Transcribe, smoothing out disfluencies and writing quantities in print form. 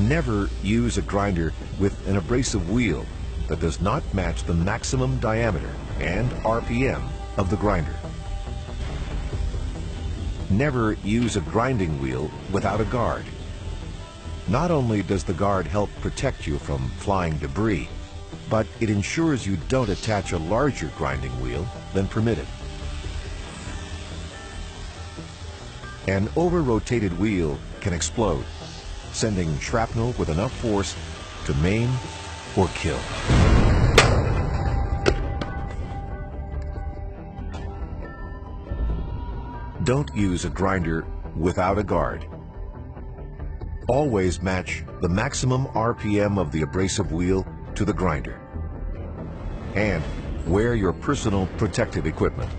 Never use a grinder with an abrasive wheel that does not match the maximum diameter and RPM of the grinder. Never use a grinding wheel without a guard. Not only does the guard help protect you from flying debris, but it ensures you don't attach a larger grinding wheel than permitted. An over-rotated wheel can explode, sending shrapnel with enough force to maim or kill. Don't use a grinder without a guard. Always match the maximum RPM of the abrasive wheel to the grinder. And wear your personal protective equipment.